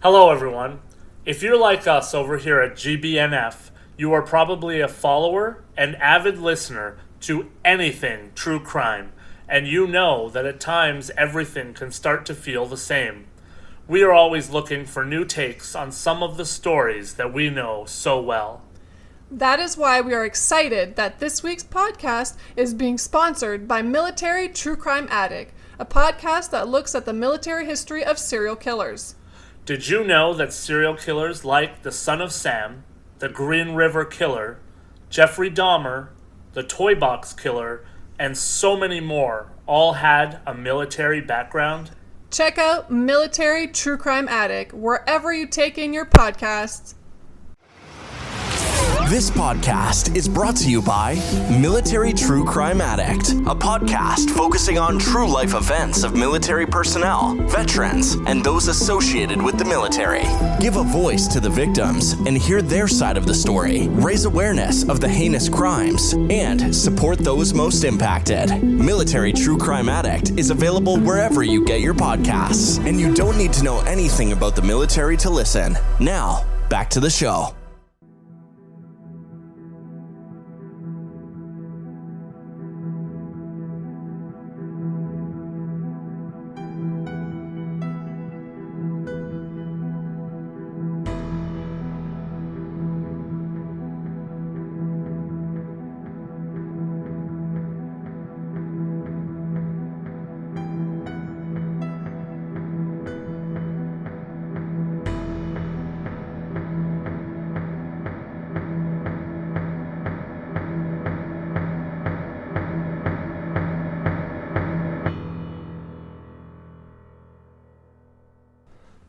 Hello, everyone. If you're like us over here at GBNF, you are probably a follower and avid listener to anything true crime, and you know that at times everything can start to feel the same. We are always looking for new takes on some of the stories that we know so well. That is why we are excited that this week's podcast is being sponsored by Military True Crime Addict, a podcast that looks at the military history of serial killers. Did you know that serial killers like the Son of Sam, the Green River Killer, Jeffrey Dahmer, the Toy Box Killer, and so many more all had a military background? Check out Military True Crime Addict wherever you take in your podcasts. This podcast is brought to you by Military True Crime Addict, a podcast focusing on true life events of military personnel, veterans, and those associated with the military. Give a voice to the victims and hear their side of the story, raise awareness of the heinous crimes, and support those most impacted. Military True Crime Addict is available wherever you get your podcasts, and you don't need to know anything about the military to listen. Now, back to the show.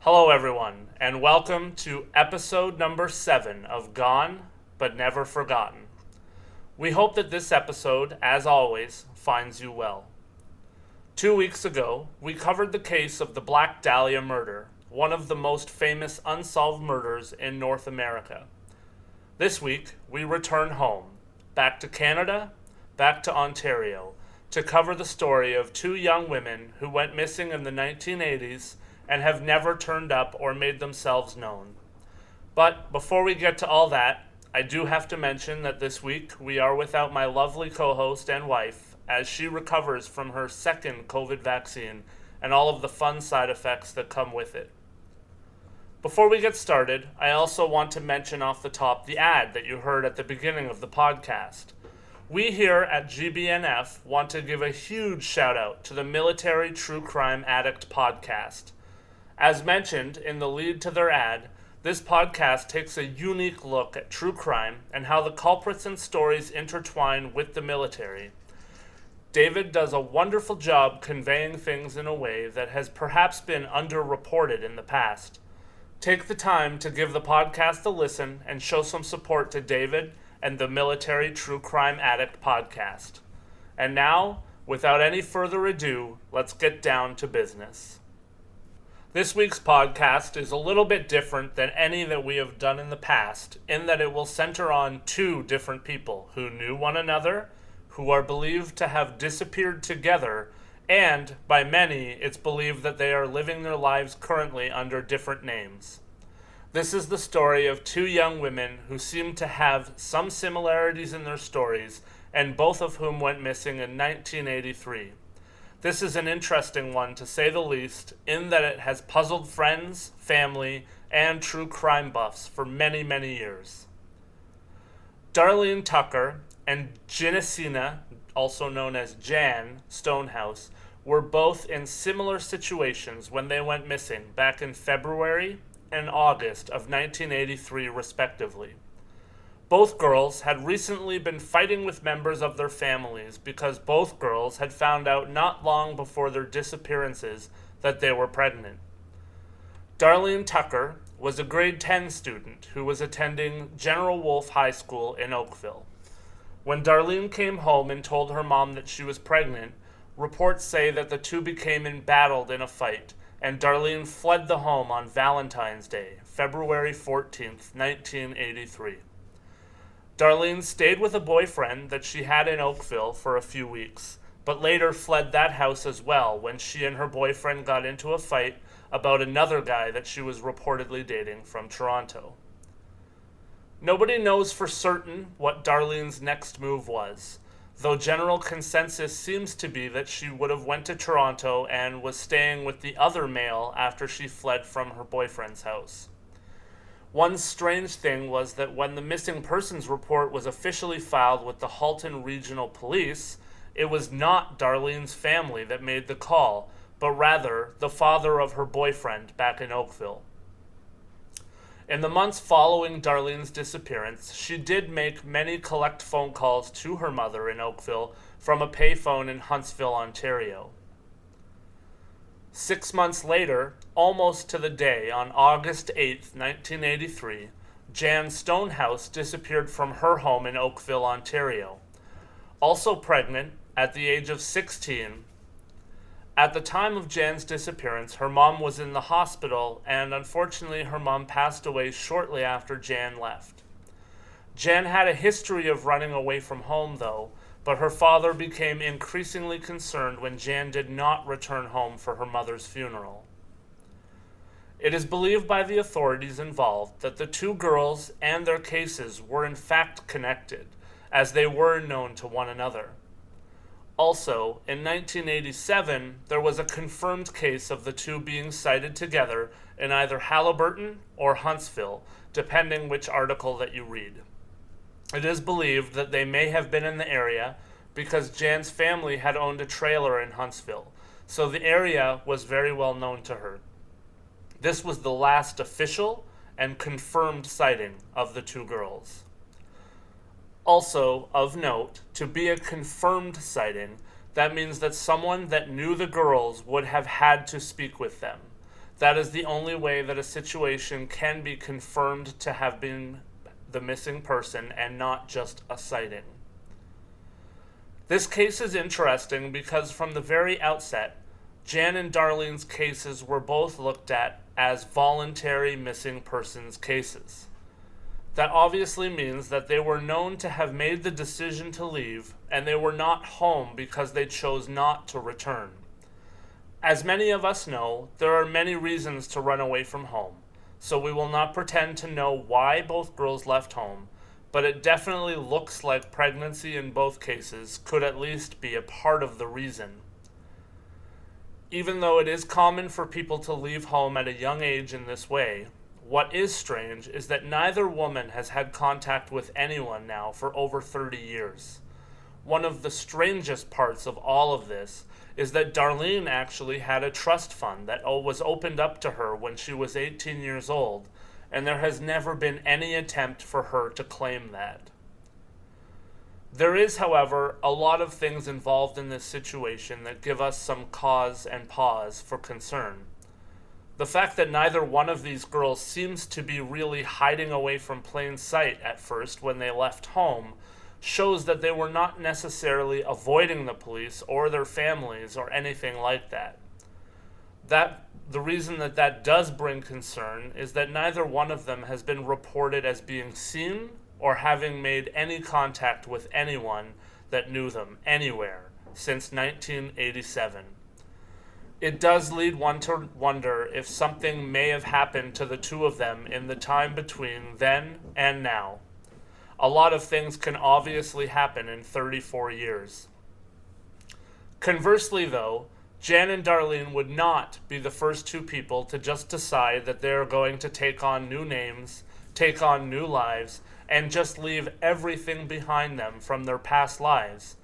Hello, everyone, and welcome to episode number 7 of Gone But Never Forgotten. We hope that this episode, as always, finds you well. 2 weeks ago, we covered the case of the Black Dahlia murder, one of the most famous unsolved murders in North America. This week, we return home, back to Canada, back to Ontario, to cover the story of 2 young women who went missing in the 1980s and have never turned up or made themselves known. But before we get to all that, I do have to mention that this week we are without my lovely co-host and wife as she recovers from her second COVID vaccine and all of the fun side effects that come with it. Before we get started, I also want to mention off the top the ad that you heard at the beginning of the podcast. We here at GBNF want to give a huge shout out to the Military True Crime Addict podcast. As mentioned in the lead to their ad, this podcast takes a unique look at true crime and how the culprits and stories intertwine with the military. David does a wonderful job conveying things in a way that has perhaps been underreported in the past. Take the time to give the podcast a listen and show some support to David and the Military True Crime Addict podcast. And now, without any further ado, let's get down to business. This week's podcast is a little bit different than any that we have done in the past, in that it will center on 2 different people who knew one another, who are believed to have disappeared together, and, by many, it's believed that they are living their lives currently under different names. This is the story of 2 young women who seem to have some similarities in their stories, and both of whom went missing in 1983. This is an interesting one, to say the least, in that it has puzzled friends, family, and true crime buffs for many, many years. Darlene Tucker and Jinisina, also known as Jan, Stonehouse, were both in similar situations when they went missing back in February and August of 1983, respectively. Both girls had recently been fighting with members of their families because both girls had found out not long before their disappearances that they were pregnant. Darlene Tucker was a grade 10 student who was attending General Wolfe High School in Oakville. When Darlene came home and told her mom that she was pregnant, reports say that the 2 became embattled in a fight, and Darlene fled the home on Valentine's Day, February 14th, 1983. Darlene stayed with a boyfriend that she had in Oakville for a few weeks, but later fled that house as well when she and her boyfriend got into a fight about another guy that she was reportedly dating from Toronto. Nobody knows for certain what Darlene's next move was, though general consensus seems to be that she would have went to Toronto and was staying with the other male after she fled from her boyfriend's house. One strange thing was that when the missing persons report was officially filed with the Halton Regional Police, it was not Darlene's family that made the call, but rather the father of her boyfriend back in Oakville. In the months following Darlene's disappearance, she did make many collect phone calls to her mother in Oakville from a payphone in Huntsville, Ontario. 6 months later, almost to the day, on August 8, 1983, Jan Stonehouse disappeared from her home in Oakville, Ontario. Also pregnant, at the age of 16, at the time of Jan's disappearance, her mom was in the hospital, and unfortunately her mom passed away shortly after Jan left. Jan had a history of running away from home, though, but her father became increasingly concerned when Jan did not return home for her mother's funeral. It is believed by the authorities involved that the two girls and their cases were in fact connected, as they were known to one another. Also, in 1987, there was a confirmed case of the two being sighted together in either Haliburton or Huntsville, depending which article that you read. It is believed that they may have been in the area because Jan's family had owned a trailer in Huntsville, so the area was very well known to her. This was the last official and confirmed sighting of the two girls. Also, of note, to be a confirmed sighting, that means that someone that knew the girls would have had to speak with them. That is the only way that a situation can be confirmed to have been the missing person and not just a sighting. This case is interesting because from the very outset, Jan and Darlene's cases were both looked at as voluntary missing persons cases. That obviously means that they were known to have made the decision to leave, and they were not home because they chose not to return. As many of us know, there are many reasons to run away from home, so we will not pretend to know why both girls left home, but it definitely looks like pregnancy in both cases could at least be a part of the reason. Even though it is common for people to leave home at a young age in this way, what is strange is that neither woman has had contact with anyone now for over 30 years. One of the strangest parts of all of this is that Darlene actually had a trust fund that was opened up to her when she was 18 years old, and there has never been any attempt for her to claim that. There is, however, a lot of things involved in this situation that give us some cause and pause for concern. The fact that neither one of these girls seems to be really hiding away from plain sight at first when they left home shows that they were not necessarily avoiding the police or their families or anything like that. The reason that does bring concern is that neither one of them has been reported as being seen or having made any contact with anyone that knew them anywhere since 1987. It does lead one to wonder if something may have happened to the two of them in the time between then and now. A lot of things can obviously happen in 34 years. Conversely, though, Jan and Darlene would not be the first two people to just decide that they are going to take on new names, take on new lives, and just leave everything behind them from their past lives.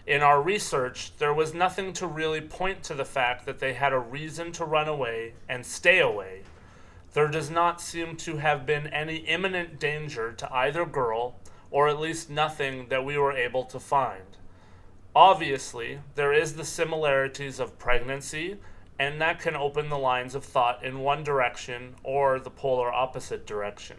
In our research, there was nothing to really point to the fact that they had a reason to run away and stay away. There does not seem to have been any imminent danger to either girl, or at least nothing that we were able to find. Obviously, there is the similarities of pregnancy, and that can open the lines of thought in one direction or the polar opposite direction.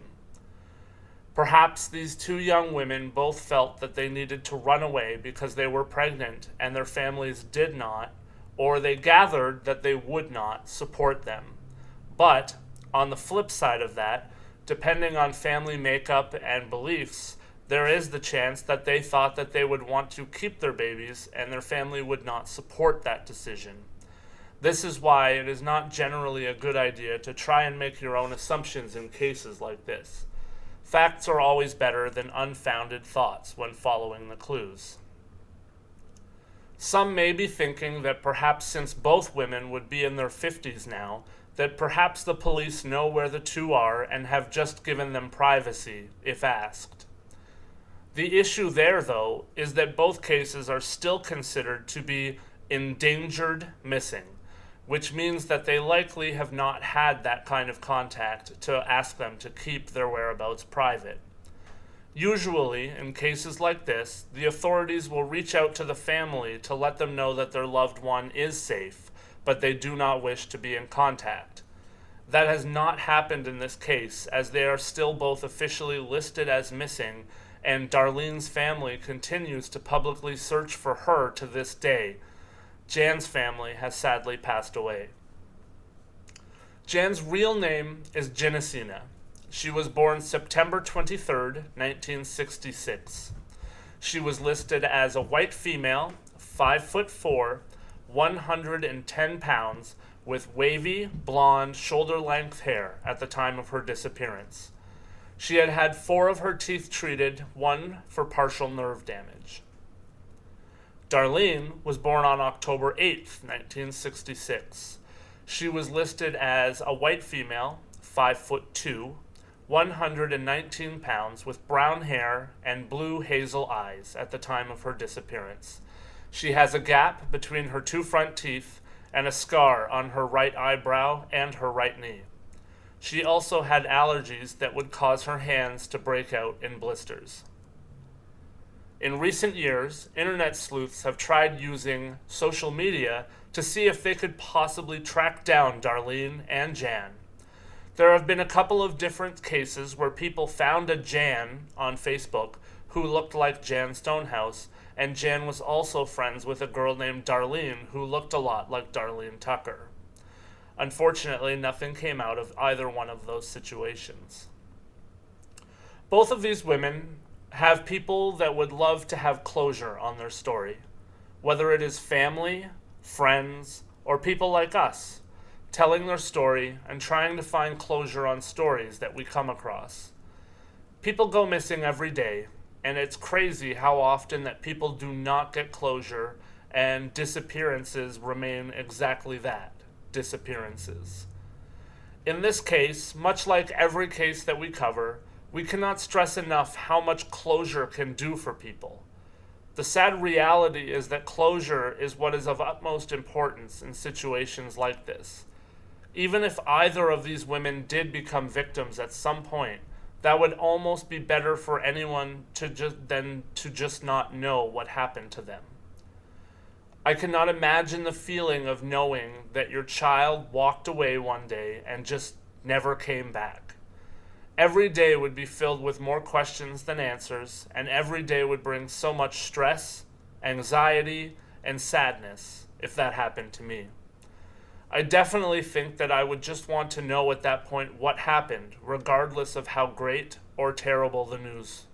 Perhaps these two young women both felt that they needed to run away because they were pregnant and their families did not, or they gathered that they would not, support them. But, on the flip side of that, depending on family makeup and beliefs, there is the chance that they thought that they would want to keep their babies and their family would not support that decision. This is why it is not generally a good idea to try and make your own assumptions in cases like this. Facts are always better than unfounded thoughts when following the clues. Some may be thinking that perhaps since both women would be in their 50s now, that perhaps the police know where the two are and have just given them privacy, if asked. The issue there, though, is that both cases are still considered to be endangered missing, which means that they likely have not had that kind of contact to ask them to keep their whereabouts private. Usually, in cases like this, the authorities will reach out to the family to let them know that their loved one is safe, but they do not wish to be in contact. That has not happened in this case, as they are still both officially listed as missing, and Darlene's family continues to publicly search for her to this day. Jan's family has sadly passed away. Jan's real name is Jinisina. She was born September 23rd, 1966. She was listed as a white female, 5'4", 110 pounds, with wavy, blonde, shoulder-length hair at the time of her disappearance. She had had 4 of her teeth treated, 1 for partial nerve damage. Darlene was born on October 8th, 1966. She was listed as a white female, 5'2", 119 pounds, with brown hair and blue hazel eyes at the time of her disappearance. She has a gap between her 2 front teeth and a scar on her right eyebrow and her right knee. She also had allergies that would cause her hands to break out in blisters. In recent years, internet sleuths have tried using social media to see if they could possibly track down Darlene and Jan. There have been a couple of different cases where people found a Jan on Facebook who looked like Jan Stonehouse, and Jan was also friends with a girl named Darlene who looked a lot like Darlene Tucker. Unfortunately, nothing came out of either one of those situations. Both of these women have people that would love to have closure on their story, whether it is family, friends, or people like us, telling their story and trying to find closure on stories that we come across. People go missing every day, and it's crazy how often that people do not get closure, and disappearances remain exactly that, disappearances. In this case, much like every case that we cover, we cannot stress enough how much closure can do for people. The sad reality is that closure is what is of utmost importance in situations like this. Even if either of these women did become victims at some point, that would almost be better for anyone than to just not know what happened to them. I cannot imagine the feeling of knowing that your child walked away one day and just never came back. Every day would be filled with more questions than answers, and every day would bring so much stress, anxiety, and sadness if that happened to me. I definitely think that I would just want to know at that point what happened, regardless of how great or terrible the news.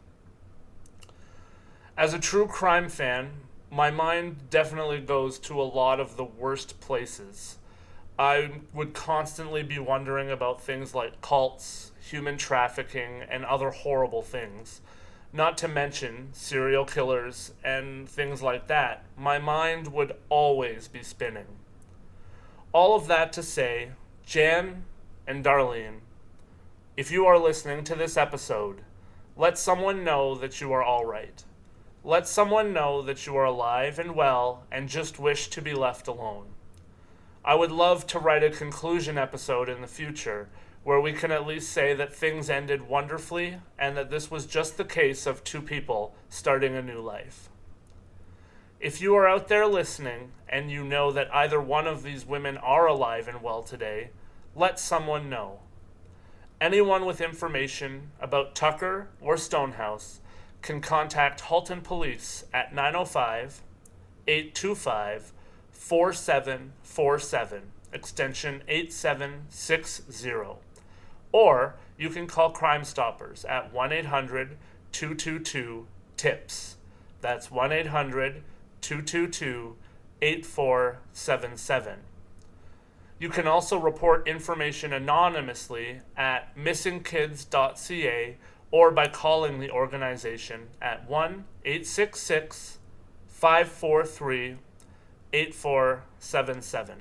As a true crime fan, my mind definitely goes to a lot of the worst places. I would constantly be wondering about things like cults, human trafficking, and other horrible things. Not to mention serial killers and things like that. My mind would always be spinning. All of that to say, Jan and Darlene, if you are listening to this episode, let someone know that you are all right. Let someone know that you are alive and well and just wish to be left alone. I would love to write a conclusion episode in the future where we can at least say that things ended wonderfully and that this was just the case of 2 people starting a new life. If you are out there listening and you know that either one of these women are alive and well today, let someone know. Anyone with information about Tucker or Stonehouse can contact Halton Police at 905-825-4747, extension 8760. Or you can call Crime Stoppers at 1-800-222-TIPS. That's 1-800-222-8477. You can also report information anonymously at missingkids.ca or by calling the organization at 1-866-543-8477.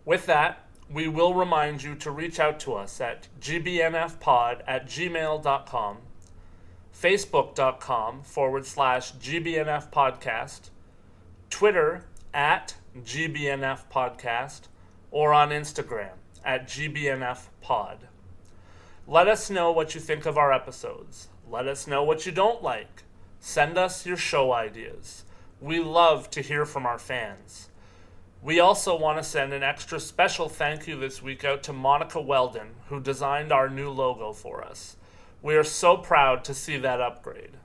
With that, we will remind you to reach out to us at gbnfpod@gmail.com, facebook.com/gbnfpodcast, Twitter @gbnfpodcast, or on Instagram @gbnfpod. Let us know what you think of our episodes. Let us know what you don't like. Send us your show ideas. We love to hear from our fans. We also want to send an extra special thank you this week out to Monica Weldon, who designed our new logo for us. We are so proud to see that upgrade.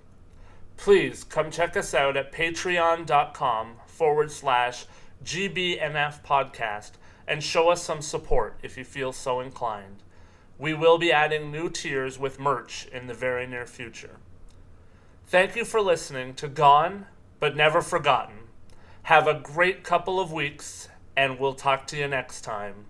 Please come check us out at patreon.com/GBNF podcast and show us some support if you feel so inclined. We will be adding new tiers with merch in the very near future. Thank you for listening to Gone But Never Forgotten. Have a great couple of weeks, and we'll talk to you next time.